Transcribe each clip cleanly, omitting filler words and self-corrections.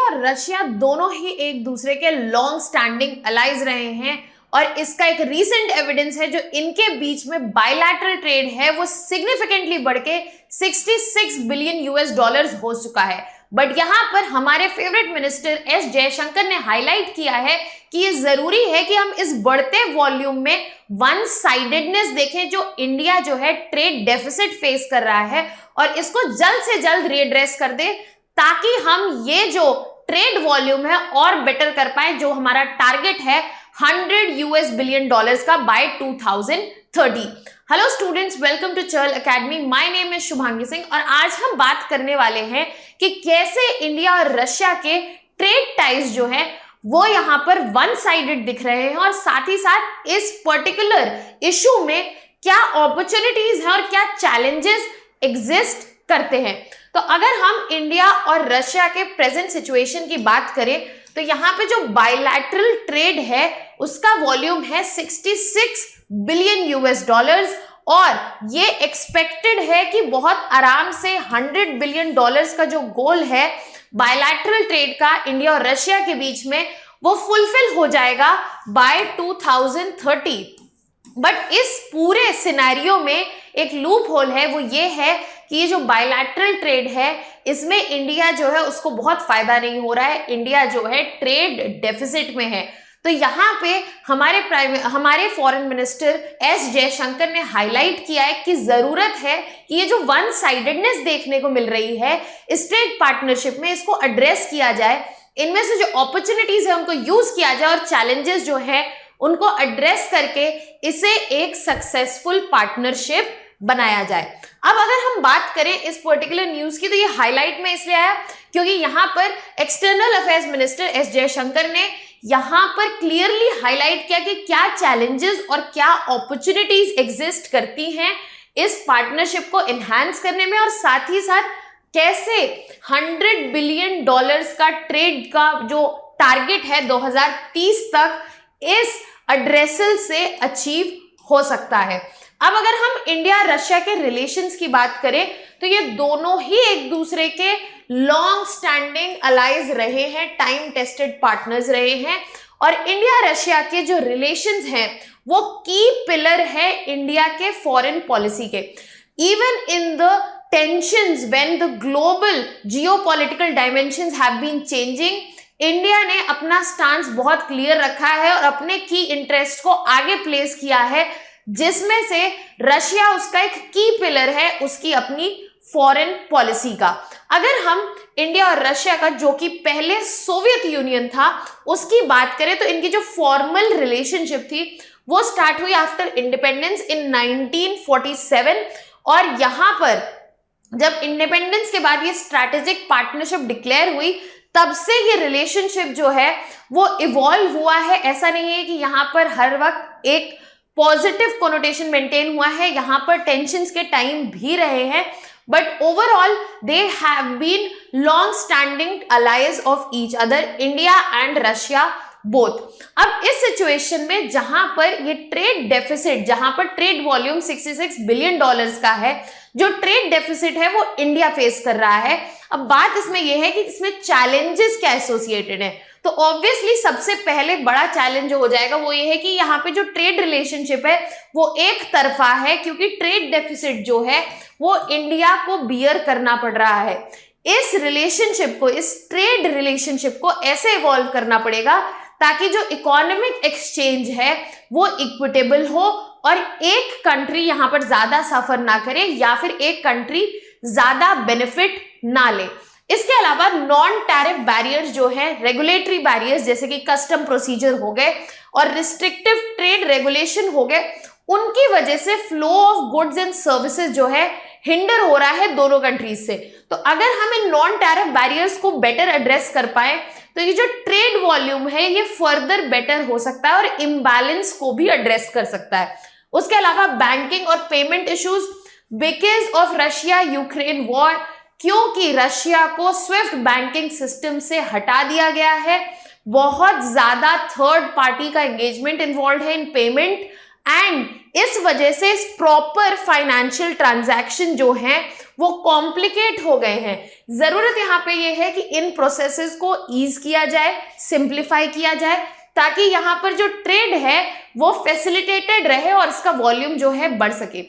और रशिया दोनों ही एक दूसरे के लॉन्ग स्टैंडिंग अलाइज रहे हैं और इसका एक रीसेंट एविडेंस है जो इनके बीच में बायलैटरल ट्रेड है वो सिग्निफिकेंटली बढ़ के 66 बिलियन यूएस डॉलर्स हो चुका है। बट यहाँ पर हमारे फेवरेट मिनिस्टर एस जयशंकर ने हाईलाइट किया है कि ये जरूरी है कि हम इस बढ़ते वॉल्यूम में वन साइडेडनेस देखें जो इंडिया जो है ट्रेड डेफिसिट फेस कर रहा है और इसको जल्द से जल्द रीएड्रेस कर दे ताकि हम ये जो ट्रेड वॉल्यूम है और बेटर कर पाए जो हमारा टारगेट है 100 यूएस बिलियन डॉलर्स का by 2030। Hello students, welcome to Chahal academy. My name is Shubhangi Singh और आज हम बात करने वाले हैं कि कैसे इंडिया और रशिया के ट्रेड टाइज जो है वो यहाँ पर वन साइडेड दिख रहे हैं और साथ ही साथ इस पर्टिकुलर इशू में क्या अपॉर्चुनिटीज हैं और क्या चैलेंजेस एग्जिस्ट करते हैं। तो अगर हम इंडिया और रशिया के प्रेजेंट सिचुएशन की बात करें तो यहाँ पे जो बायलैटरल ट्रेड है उसका वॉल्यूम है 66 बिलियन यूएस डॉलर्स और ये एक्सपेक्टेड है कि बहुत आराम से 100 बिलियन डॉलर्स का जो गोल है बायलैटरल ट्रेड का इंडिया और रशिया के बीच में वो फुलफिल हो जाएगा बाय 2030। बट इस पूरे सिनेरियो में एक लूप होल है, वो ये है कि ये जो बायलैटरल ट्रेड है इसमें इंडिया जो है उसको बहुत फायदा नहीं हो रहा है। इंडिया जो है ट्रेड डेफिसिट में है। तो यहाँ पे हमारे फॉरेन मिनिस्टर एस जयशंकर ने हाईलाइट किया है कि जरूरत है कि ये जो वन साइडेडनेस देखने को मिल रही है इस ट्रेड पार्टनरशिप में इसको एड्रेस किया जाए, इनमें से जो अपॉर्चुनिटीज है उनको यूज किया जाए और चैलेंजेस जो है उनको एड्रेस करके इसे एक सक्सेसफुल पार्टनरशिप बनाया जाए। अब अगर हम बात करें इस पर्टिकुलर न्यूज की तो ये हाईलाइट में इसलिए आया क्योंकि यहाँ पर external affairs minister S Jaishankar ने यहाँ पर क्लियरली हाईलाइट किया कि क्या चैलेंजेस और क्या अपॉर्चुनिटीज एग्जिस्ट करती हैं इस पार्टनरशिप को एनहांस करने में और साथ ही साथ कैसे 100 बिलियन डॉलर्स का ट्रेड का जो टारगेट है 2030 तक इस एड्रेसल से अचीव हो सकता है। अब अगर हम इंडिया रशिया के रिलेशंस की बात करें तो ये दोनों ही एक दूसरे के लॉन्ग स्टैंडिंग अलाइज रहे हैं, टाइम टेस्टेड पार्टनर्स रहे हैं और इंडिया रशिया के जो रिलेशंस हैं वो की पिलर है इंडिया के फॉरेन पॉलिसी के। Even in the tensions when the global geopolitical dimensions have been changing, India ने अपना स्टांस बहुत क्लियर रखा है और अपने की इंटरेस्ट को आगे प्लेस किया है जिसमें से रशिया उसका एक की पिलर है उसकी अपनी फॉरेन पॉलिसी का। अगर हम इंडिया और रशिया का जो कि पहले सोवियत यूनियन था उसकी बात करें तो इनकी जो फॉर्मल रिलेशनशिप थी वो स्टार्ट हुई आफ्टर इंडिपेंडेंस इन 1947 और यहाँ पर जब इंडिपेंडेंस के बाद ये स्ट्रैटेजिक पार्टनरशिप डिक्लेयर हुई तब से ये रिलेशनशिप जो है वो इवॉल्व हुआ है। ऐसा नहीं है कि यहाँ पर हर वक्त एक पॉजिटिव कोनोटेशन मेंटेन हुआ है, यहाँ पर टेंशंस के टाइम भी रहे हैं but overall they have been long standing allies of each other, India and Russia both. अब इस सिचुएशन में जहां पर ये ट्रेड डेफिसिट, जहां पर ट्रेड वॉल्यूम 66 बिलियन डॉलर्स का है, जो ट्रेड डेफिसिट है वो इंडिया फेस कर रहा है। अब बात इसमें यह है कि इसमें चैलेंजेस क्या एसोसिएटेड है। तो ऑब्वियसली सबसे पहले बड़ा चैलेंज जो हो जाएगा वो ये है कि यहाँ पे जो ट्रेड रिलेशनशिप है वो एक तरफा है क्योंकि ट्रेड डेफिसिट जो है वो इंडिया को बियर करना पड़ रहा है। इस रिलेशनशिप को, इस ट्रेड रिलेशनशिप को ऐसे इवॉल्व करना पड़ेगा ताकि जो इकोनॉमिक एक्सचेंज है वो इक्विटेबल हो और एक कंट्री यहाँ पर ज्यादा सफर ना करे या फिर एक कंट्री ज्यादा बेनिफिट ना ले। इसके अलावा नॉन टैरिफ बैरियर्स जो है, रेगुलेटरी बैरियर्स जैसे कि कस्टम प्रोसीजर हो गए और रिस्ट्रिक्टिव ट्रेड रेगुलेशन हो गए, उनकी वजह से flow of goods and services जो है हिंडर हो रहा है दोनों कंट्रीज से। तो अगर हम इन नॉन टैरिफ बैरियर्स को बेटर एड्रेस कर पाए तो ये जो ट्रेड वॉल्यूम है ये फर्दर बेटर हो सकता है और इम्बैलेंस को भी एड्रेस कर सकता है। उसके अलावा बैंकिंग और payment issues because of Russia Ukraine war, क्योंकि रशिया को स्विफ्ट बैंकिंग सिस्टम से हटा दिया गया है, बहुत ज्यादा थर्ड पार्टी का एंगेजमेंट इन्वॉल्व है इन पेमेंट एंड इस वजह से प्रॉपर फाइनेंशियल ट्रांजैक्शन जो है वो कॉम्प्लिकेट हो गए हैं। जरूरत यहाँ पे ये है कि इन प्रोसेसेस को ईज किया जाए, सिंप्लीफाई किया जाए, ताकि यहाँ पर जो ट्रेड है वो फैसिलिटेटेड रहे और इसका वॉल्यूम जो है बढ़ सके।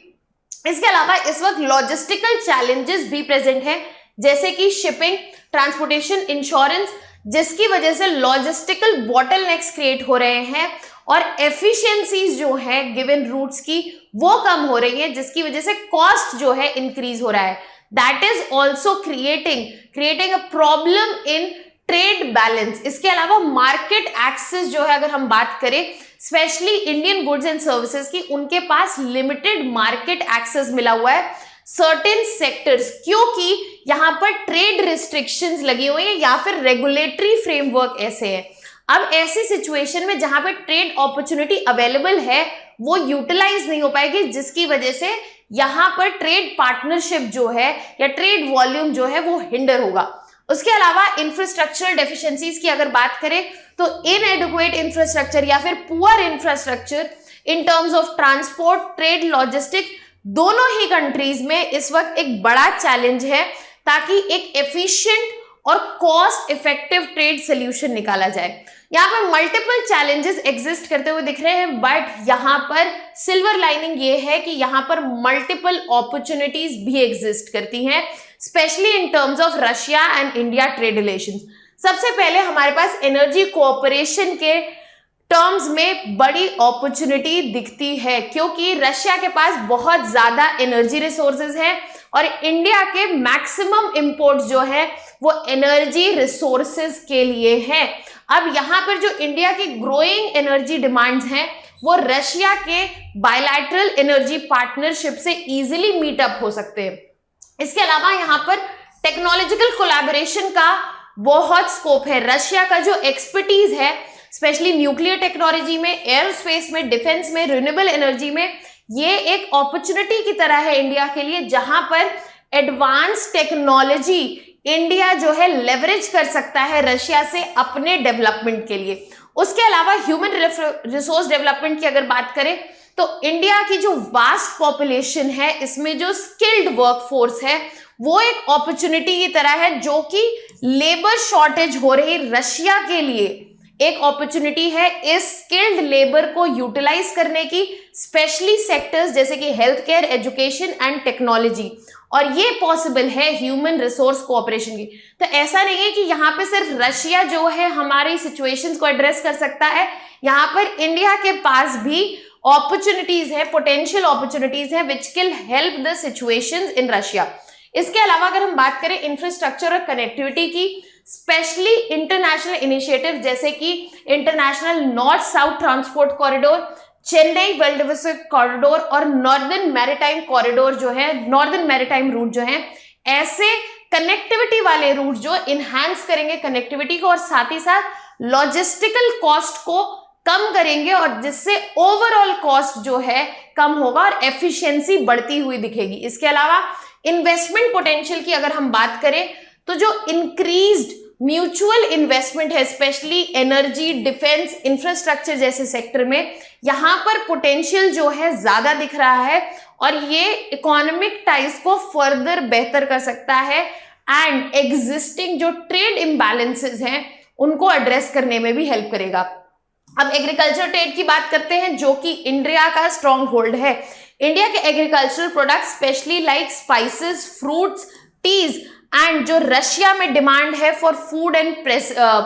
इसके अलावा इस वक्त लॉजिस्टिकल चैलेंजेस भी प्रेजेंट हैं, जैसे कि शिपिंग, ट्रांसपोर्टेशन, इंश्योरेंस, जिसकी वजह से लॉजिस्टिकल बॉटलनेक्स क्रिएट हो रहे हैं और एफिशिएंसीज जो है गिवन रूट्स की वो कम हो रही है, जिसकी वजह से कॉस्ट जो है इंक्रीज हो रहा है। That is also creating a problem in trade balance. इसके अलावा मार्केट एक्सेस जो है, अगर हम बात करें specially Indian goods and services की, उनके पास लिमिटेड मार्केट एक्सेस मिला हुआ है सर्टेन सेक्टर्स, क्योंकि यहां पर ट्रेड रिस्ट्रिक्शंस लगी हुई है या फिर रेगुलेटरी फ्रेमवर्क ऐसे है। अब ऐसी सिचुएशन में जहां पर ट्रेड अपॉर्चुनिटी अवेलेबल है वो यूटिलाइज नहीं हो पाएगी, जिसकी वजह से यहां पर ट्रेड पार्टनरशिप जो है या ट्रेड वॉल्यूम जो है वो हिंडर होगा। उसके अलावा इंफ्रास्ट्रक्चरल डेफिशिएंसीज की अगर बात करें तो इनएडिक्वेट इंफ्रास्ट्रक्चर या फिर poor infrastructure in terms of transport, trade, logistic, दोनों ही कंट्रीज में इस वक्त एक बड़ा चैलेंज है, ताकि एक एफिशिएंट और कॉस्ट इफेक्टिव ट्रेड सोल्यूशन निकाला जाए। यहाँ पर मल्टीपल चैलेंजेस एग्जिस्ट करते हुए दिख रहे हैं, बट यहाँ पर सिल्वर लाइनिंग ये है कि यहाँ पर मल्टीपल अपॉर्चुनिटीज भी एग्जिस्ट करती हैं, specially in terms of Russia and India trade relations. सबसे पहले हमारे पास एनर्जी कोऑपरेशन के टर्म्स में बड़ी अपॉर्चुनिटी दिखती है, क्योंकि रशिया के पास बहुत ज्यादा एनर्जी रिसोर्सेज हैं और इंडिया के मैक्सिमम इंपोर्ट्स जो है वो एनर्जी रिसोर्सेज के लिए हैं। अब यहाँ पर जो इंडिया की ग्रोइंग एनर्जी डिमांड्स हैं वो रशिया के बायलैटरल एनर्जी पार्टनरशिप से इजीली मीटअप हो सकते हैं। इसके अलावा यहाँ पर टेक्नोलॉजिकल कोलैबोरेशन का बहुत स्कोप है। रशिया का जो एक्सपर्टीज है स्पेशली न्यूक्लियर टेक्नोलॉजी में, एयरोस्पेस में, डिफेंस में, रिन्यूएबल एनर्जी में, ये एक अपॉर्चुनिटी की तरह है इंडिया के लिए, जहां पर एडवांस टेक्नोलॉजी इंडिया जो है लेवरेज कर सकता है रशिया से अपने डेवलपमेंट के लिए। उसके अलावा ह्यूमन रिसोर्स डेवलपमेंट की अगर बात करें तो इंडिया की जो वास्ट पॉपुलेशन है, इसमें जो स्किल्ड वर्कफोर्स है वो एक अपॉर्चुनिटी की तरह है, जो कि लेबर शॉर्टेज हो रही रशिया के लिए एक अपॉर्चुनिटी है इस स्किल्ड लेबर को यूटिलाइज करने की, स्पेशली सेक्टर्स जैसे कि health care, education and technology, और ये पॉसिबल है ह्यूमन रिसोर्स कोऑपरेशन की। तो ऐसा नहीं है कि यहाँ पे सिर्फ रशिया जो है हमारी सिचुएशंस को एड्रेस कर सकता है, यहाँ पर इंडिया के पास भी अपॉर्चुनिटीज है, पोटेंशियल अपॉर्चुनिटीज है which can help the situations in Russia. इसके अलावा अगर हम बात करें इंफ्रास्ट्रक्चर और कनेक्टिविटी की, स्पेशली इंटरनेशनल इनिशिएटिव जैसे कि international north south transport corridor, Chennai Vladivostok corridor और नॉर्दर्न मैरीटाइम कॉरिडोर जो है, नॉर्दर्न मैरीटाइम रूट जो है, ऐसे कनेक्टिविटी वाले रूट जो इनहैंस करेंगे कनेक्टिविटी को और साथ ही साथ लॉजिस्टिकल कॉस्ट को कम करेंगे, और जिससे ओवरऑल कॉस्ट जो है कम होगा और एफिशिएंसी बढ़ती हुई दिखेगी। इसके अलावा इन्वेस्टमेंट पोटेंशियल की अगर हम बात करें तो जो इंक्रीज्ड म्यूचुअल इन्वेस्टमेंट है स्पेशली एनर्जी, डिफेंस, इंफ्रास्ट्रक्चर जैसे सेक्टर में, यहां पर पोटेंशियल जो है ज्यादा दिख रहा है और ये इकोनॉमिक टाइज को फर्दर बेहतर कर सकता है एंड एग्जिस्टिंग जो ट्रेड इम्बैलेंसेस हैं उनको एड्रेस करने में भी हेल्प करेगा। अब एग्रीकल्चर ट्रेड की बात करते हैं, जो कि इंडिया का स्ट्रॉन्ग होल्ड है। इंडिया के agricultural products specially like spices, fruits, teas and जो रशिया में डिमांड है फॉर फूड एंड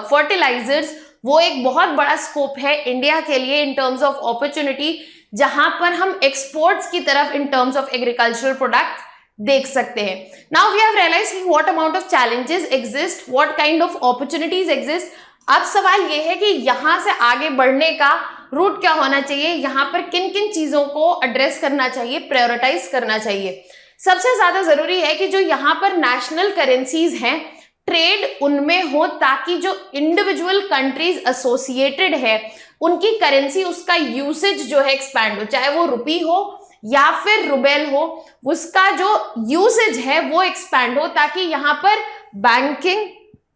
फर्टिलाइजर्स, वो एक बहुत बड़ा स्कोप है इंडिया के लिए इन टर्म्स ऑफ अपॉर्चुनिटी, जहां पर हम एक्सपोर्ट्स की तरफ in terms of agricultural products देख सकते हैं। Now we have realised what amount of challenges exist, what kind of opportunities exist. अब सवाल ये है कि यहां से आगे बढ़ने का रूट क्या होना चाहिए, यहां पर किन किन चीजों को एड्रेस करना चाहिए, प्रायोरिटाइज करना चाहिए। सबसे ज्यादा जरूरी है कि जो यहाँ पर नेशनल करेंसीज हैं ट्रेड उनमें हो, ताकि जो इंडिविजुअल कंट्रीज एसोसिएटेड है उनकी करेंसी, उसका यूसेज जो है एक्सपैंड हो, चाहे वो रुपी हो या फिर रुबेल हो, उसका जो यूसेज है वो एक्सपैंड हो, ताकि यहाँ पर बैंकिंग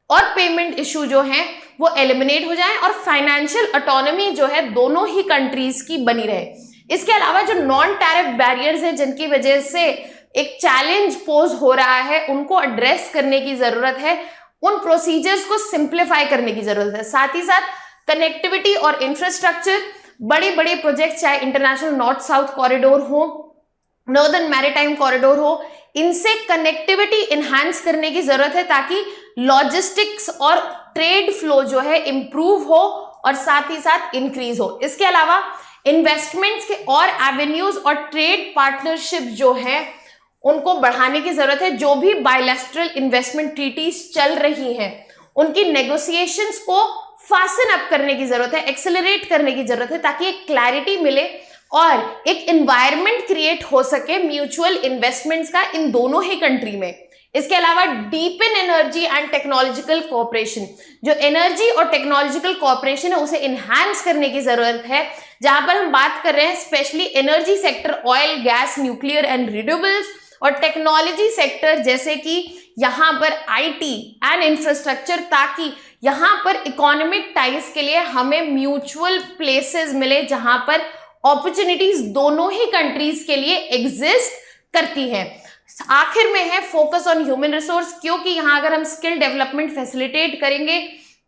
और पेमेंट इशू जो है वो एलिमिनेट हो जाए और फाइनेंशियल ऑटोनॉमी जो है दोनों ही कंट्रीज की बनी रहे। इसके अलावा जो नॉन टैरिफ बैरियर्स हैं जिनकी वजह से एक चैलेंज पोज हो रहा है, उनको एड्रेस करने की जरूरत है, उन प्रोसीजर्स को सिंप्लीफाई करने की जरूरत है। साथ ही साथ कनेक्टिविटी और इंफ्रास्ट्रक्चर, बड़े बड़े प्रोजेक्ट चाहे इंटरनेशनल नॉर्थ साउथ कॉरिडोर हो, नॉर्दर्न मैरीटाइम कॉरिडोर हो, इनसे कनेक्टिविटी इनहैंस करने की जरूरत है ताकि लॉजिस्टिक्स और ट्रेड फ्लो जो है इंप्रूव हो और साथ ही साथ इंक्रीज हो। इसके अलावा इन्वेस्टमेंट्स के और एवेन्यूज और ट्रेड पार्टनरशिप जो है उनको बढ़ाने की जरूरत है। जो भी बायलैटरल इन्वेस्टमेंट ट्रीटीज चल रही हैं उनकी नेगोशिएशंस को फास्टन अप करने की जरूरत है, एक्सेलरेट करने की जरूरत है, ताकि एक क्लैरिटी मिले और एक एनवायरनमेंट क्रिएट हो सके म्यूचुअल इन्वेस्टमेंट्स का इन दोनों ही कंट्री में। इसके अलावा deepen energy and technological cooperation, जो एनर्जी और टेक्नोलॉजिकल कोऑपरेशन है उसे इनहैंस करने की जरूरत है। जहां पर हम बात कर रहे हैं specially energy sector, oil, gas, nuclear and renewables, और टेक्नोलॉजी सेक्टर जैसे कि यहां पर आईटी एंड इंफ्रास्ट्रक्चर, ताकि यहां पर इकोनॉमिक टाइज के लिए हमें म्यूचुअल प्लेसेस मिले जहां पर अपॉर्चुनिटीज दोनों ही कंट्रीज के लिए एग्जिस्ट करती हैं। आखिर में है फोकस ऑन ह्यूमन रिसोर्स, क्योंकि यहां अगर हम स्किल डेवलपमेंट फैसिलिटेट करेंगे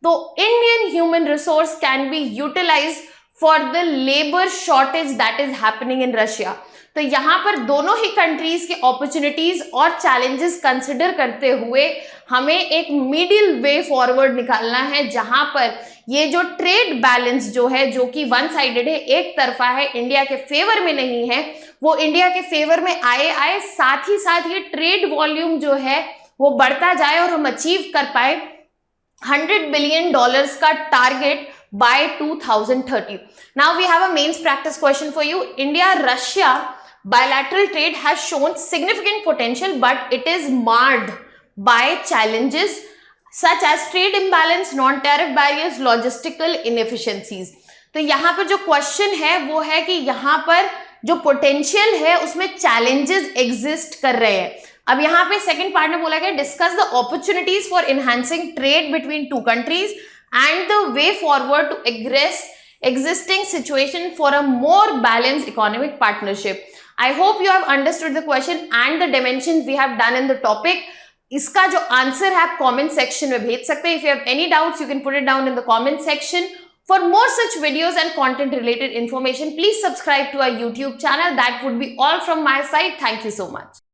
तो Indian human resource can be utilised for the labour shortage that is happening in Russia. तो यहां पर दोनों ही कंट्रीज के अपॉर्चुनिटीज और चैलेंजेस कंसिडर करते हुए हमें एक मिडिल वे फॉरवर्ड निकालना है, जहां पर ये जो ट्रेड बैलेंस जो है, जो कि वन साइडेड है, एक तरफा है, इंडिया के फेवर में नहीं है, वो इंडिया के फेवर में आए, साथ ही साथ ये ट्रेड वॉल्यूम जो है वो बढ़ता जाए और हम अचीव कर पाए $100 बिलियन का target by 2030. Now we have a mains practice question for you. India-Russia bilateral trade has shown significant potential, but it is marred by challenges such as trade imbalance, non-tariff barriers, logistical inefficiencies. तो यहाँ पर जो question है वो है कि यहाँ पर जो पोटेंशियल है उसमें चैलेंजेस एग्जिस्ट कर रहे हैं। अब यहाँ पे सेकंड पार्ट में बोला गया discuss the opportunities for enhancing trade between two countries and the way forward to address existing situation for a more balanced economic partnership. I hope you have understood the question and the dimensions we have done in the topic. इसका जो answer है आप comment section में भेज सकते हैं. If you have any doubts, you can put it down in the comment section. For more such videos and content related information, please subscribe to our YouTube channel. That would be all from my side. Thank you so much.